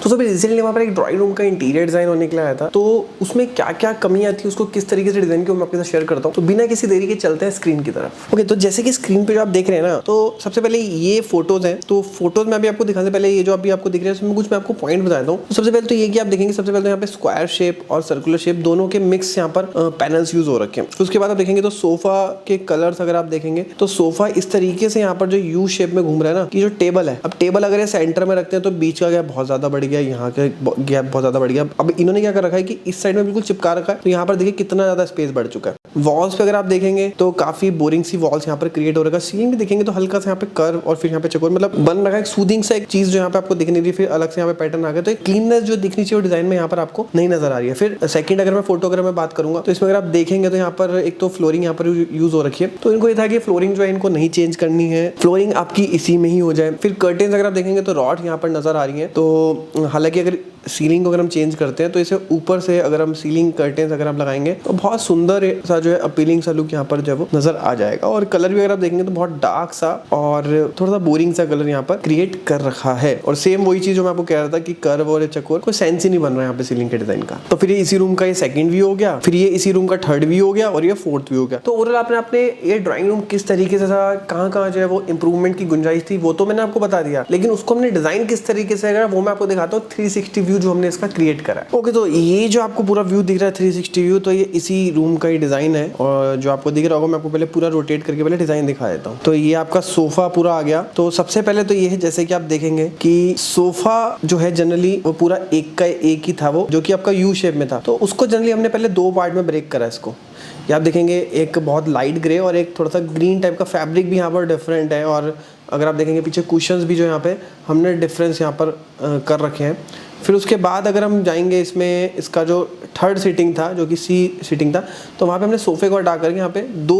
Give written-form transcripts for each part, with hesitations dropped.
तो सभी रिसेंटली वहाँ पर एक ड्राइंग रूम का इंटीरियर डिजाइन होने के लिए आया था, तो उसमें क्या क्या कमियां थी, उसको किस तरीके से डिजाइन किया मैं आपके साथ शेयर करता हूँ। तो बिना किसी देरी के चलते हैं स्क्रीन की तरफ। ओके, तो जैसे कि स्क्रीन पे जो आप देख रहे हैं ना, तो सबसे पहले ये फोटोज हैं। तो फोटोज में अभी आपको दिखाने से पहले ये जो अभी आपको दिख रहा है उसमें कुछ मैं आपको पॉइंट बताता हूँ। तो सबसे पहले तो ये कि आप देखेंगे सबसे पहले तो यहाँ पे स्क्वायर शेप और सर्कुलर शेप दोनों के मिक्स यहाँ पर पैनल्स यूज हो रखे हैं। उसके बाद आप देखेंगे तो सोफा के कलर्स अगर आप देखेंगे तो सोफा इस तरीके से यहाँ पर जो यू शेप में घूम रहा है ना, कि जो टेबल है, अब टेबल अगर ये सेंटर में रखते हैं तो बीच का गैप बहुत ज्यादा बढ़ गया, यहाँ का गैप बहुत ज्यादा बढ़ गया। अब इन्होंने क्या कर रखा है कि इस साइड में बिल्कुल चिपका रखा है, तो यहाँ पर देखिए कितना ज्यादा स्पेस बढ़ चुका है। वॉल्स पे अगर आप देखेंगे तो काफी बोरिंग सी वॉल्स यहाँ पर क्रिएट हो रखा है। सीलिंग भी देखेंगे तो हल्का सा यहाँ पे कर्व और फिर यहाँ पे चकोर मतलब बन रखा है, सूदिंग सा एक चीज जो यहाँ पे आपको दिखनी रही, फिर अलग से यहाँ पे पैटर्न आ गया। तो एक क्लीननेस जो दिखनी चाहिए डिजाइन में यहाँ पर आपको नहीं नजर आ रही है। फिर सेकंड अगर मैं फोटो अगर मैं बात करूंगा तो इसमें अगर आप देखेंगे तो यहाँ पर एक तो फ्लोरिंग यहाँ पर यूज हो रखी है, तो इनको ये था कि फ्लोरिंग जो है इनको नहीं चेंज करनी है, फ्लोरिंग आपकी इसी में ही हो जाए। फिर कर्टेन्स अगर आप देखेंगे तो रॉड यहाँ पर नजर आ रही है। तो हालांकि अगर सीलिंग को अगर हम चेंज करते हैं तो इसे ऊपर से अगर हम सीलिंग कर्टेन्स अगर हम लगाएंगे तो बहुत सुंदर सा जो है अपीलिंग सा लुक यहाँ पर जो है वो नजर आ जाएगा। और कलर भी अगर आप देखेंगे तो बहुत डार्क सा और थोड़ा सा बोरिंग सा कलर यहाँ पर क्रिएट कर रखा है। और सेम वही चीज जो मैं आपको कह रहा था कि कर्व और चकोर कोई सेंस ही नहीं बन रहा है यहाँ पे सीलिंग के डिजाइन का। तो फिर ये इसी रूम का ये सेकंड व्यू हो गया, फिर ये इसी रूम का थर्ड व्यू हो गया और ये फोर्थ व्यू हो गया। तो ओवरऑल आपने अपने ये ड्राइंग रूम किस तरीके से था, कहाँ जो है वो इंप्रूवमेंट की गुंजाइश थी वो तो मैंने आपको बता दिया, लेकिन उसको हमने डिजाइन किस तरीके से अगर वो मैं आपको दिखाता हूँ 360 व्यू जो हमने इसका क्रिएट करा है। ओके, तो ये जो आपको पूरा व्यू दिख रहा है 360 व्यू, तो ये इसी रूम का ही डिजाइन है। और जो आपको दिख रहा होगा मैं आपको पहले पूरा रोटेट करके पहले डिजाइन दिखा देता हूँ। तो ये आपका सोफा पूरा आ गया। तो सबसे पहले तो ये है जैसे कि आप देखेंगे कि सोफा जो है जनरली वो पूरा एक का एक ही था, वो जो कि आपका यू शेप में था। तो उसको जनरली हमने पहले दो पार्ट में ब्रेक करा इसको। ये आप देखेंगे एक बहुत लाइट ग्रे और एक थोड़ा सा ग्रीन टाइप का फैब्रिक भी यहाँ पर डिफरेंट है। और अगर आप देखेंगे पीछे कुशंस भी जो यहाँ पे हमने डिफरेंस यहाँ पर कर रखे हैं। फिर उसके बाद अगर हम जाएंगे इसमें इसका जो थर्ड सीटिंग था जो कि सी सीटिंग था, तो वहाँ पे हमने सोफे को हटा करके यहाँ पे दो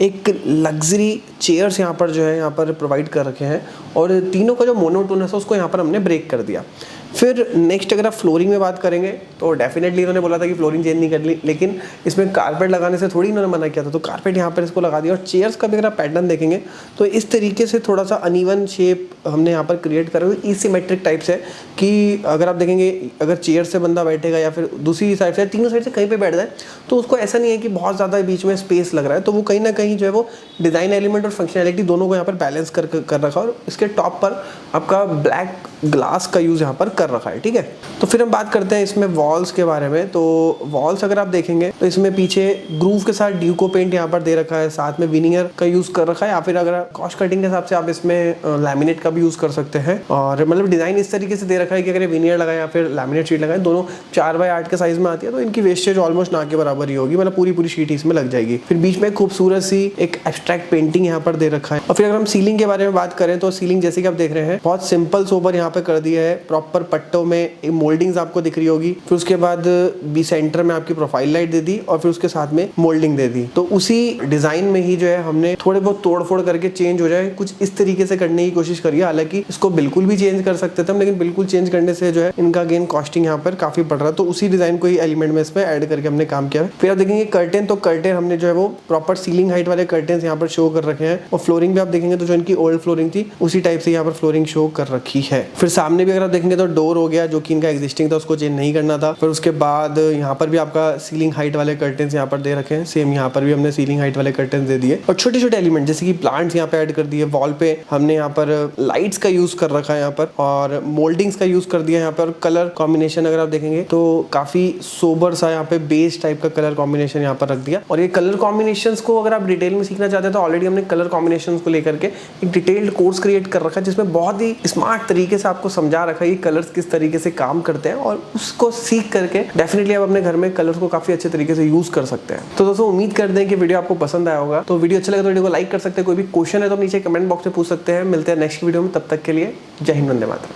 एक लग्जरी चेयर्स यहाँ पर जो है यहाँ पर प्रोवाइड कर रखे हैं। और तीनों का जो मोनोटोनस है उसको यहाँ पर हमने ब्रेक कर दिया। फिर नेक्स्ट अगर आप फ्लोरिंग में बात करेंगे तो डेफिनेटली इन्होंने बोला था कि फ्लोरिंग चेंज नहीं कर ली, लेकिन इसमें कारपेट लगाने से थोड़ी इन्होंने मना किया था, तो कारपेट यहाँ पर इसको लगा दिया। और चेयर्स का भी अगर आप पैटर्न देखेंगे तो इस तरीके से थोड़ा सा अनइवन शेप हमने यहाँ पर क्रिएट करा हुआ इसिमेट्रिक टाइप से, कि अगर आप देखेंगे अगर चेयर से बंदा बैठेगा या फिर दूसरी साइड से तीनों साइड से कहीं पे बैठ जाए तो उसको ऐसा नहीं है कि बहुत ज़्यादा बीच में स्पेस लग रहा है। तो वो कहीं ना कहीं जो है वो डिज़ाइन एलिमेंट और फंक्शनैलिटी दोनों को यहाँ पर बैलेंस कर रखा। और इसके टॉप पर आपका ब्लैक ग्लास का यूज़ यहाँ पर कर रखा है, ठीक है। तो फिर हम बात करते हैं इसमें वॉल्स के बारे में। तो वॉल्स अगर आप देखेंगे तो इसमें पीछे ग्रूव के साथ ड्यूको पेंट यहाँ पर दे रखा है, साथ में विनियर का यूज़ कर रखा है, या फिर अगर कॉस्ट कटिंग के हिसाब से आप इसमें लैमिनेट का भी यूज़ कर सकते हैं। और मतलब डिज़ाइन इस तरीके से दे रखा है कि अगर विनियर लगाए या फिर लैमिनेट शीट लगाए, दोनों 4x8 के साइज में आती है, तो इनकी वेस्टेज ऑलमोस्ट ना के बराबर ही होगी, मतलब पूरी शीट इसमें लग जाएगी। फिर बीच में खूबसूरत सी एक एब्स्ट्रैक्ट पेंटिंग यहाँ पर दे रखा है। और फिर अगर हम सीलिंग के बारे में बात करें तो सीलिंग जैसे कि आप देख रहे हैं बहुत सिंपल सोबर यहाँ पे कर दिया है, प्रॉपर पट्टों में मोल्डिंग्स आपको दिख रही होगी। फिर उसके बाद बी सेंटर में आपकी प्रोफाइल लाइट दे दी और फिर उसके साथ में मोल्डिंग दे दी। तो उसी डिजाइन में ही जो है हमने थोड़े बहुत तोड़ फोड़ करके चेंज हो जाए कुछ इस तरीके से करने की कोशिश करी है। हालांकि इसको बिल्कुल भी चेंज कर सकते थे हम, लेकिन बिल्कुल चेंज करने से जो है इनका अगेन कॉस्टिंग यहाँ पर काफी बढ़ रहा है। तो उसी डिजाइन को ही एलिमेंट में इसमें ऐड करके हमने काम किया है। फिर आप देखेंगे कर्टेन, तो कर्टेन हमने जो है वो प्रॉपर सीलिंग हाइट वाले कर्टेन यहाँ पर शो कर रखे हैं। और फ्लोरिंग भी आप देखेंगे तो जो इनकी ओल्ड फ्लोरिंग थी उसी टाइप से यहाँ पर फ्लोरिंग शो कर रखी है। फिर सामने भी अगर आप देखेंगे तो डोर हो गया जो कि इनका एग्जिस्टिंग था, उसको चेंज नहीं करना था। फिर उसके बाद यहाँ पर भी आपका सीलिंग हाइट वाले कर्टेन्स यहाँ पर दे रखे हैं, सेम यहाँ पर भी हमने सीलिंग हाइट वाले कर्टेन्स दे दिए। और छोटे छोटे एलिमेंट जैसे कि प्लांट्स यहाँ पे ऐड कर दिए। वॉल पे हमने यहाँ पर लाइट्स का यूज कर रखा है यहाँ पर, और मोल्डिंग्स का यूज कर दिया यहाँ पर। कलर कॉम्बिनेशन अगर आप देखेंगे तो काफी सोबर सा यहाँ पे बेस टाइप का कलर कॉम्बिनेशन यहाँ पर रख दिया। और ये कलर कॉम्बिनेशंस को अगर आप डिटेल में सीखना चाहते हैं तो ऑलरेडी हमने कलर कॉम्बिनेशंस को लेकर के एक डिटेल्ड कोर्स क्रिएट कर रखा है, जिसमें बहुत ही स्मार्ट तरीके से आपको समझा रखा है कि कलर्स किस तरीके से काम करते हैं। और उसको सीख करके डेफिनेटली आप अपने घर में कलर्स को काफी अच्छे तरीके से यूज कर सकते हैं। तो दोस्तों उम्मीद करते हैं कि वीडियो आपको पसंद आया होगा। तो वीडियो अच्छा लगा तो वीडियो को लाइक कर सकते हैं। कोई भी क्वेश्चन है तो नीचे कमेंट बॉक्स में पूछ सकते हैं। मिलते हैं नेक्स्ट वीडियो में, तब तक के लिए जय हिंद, वंदे मातरम।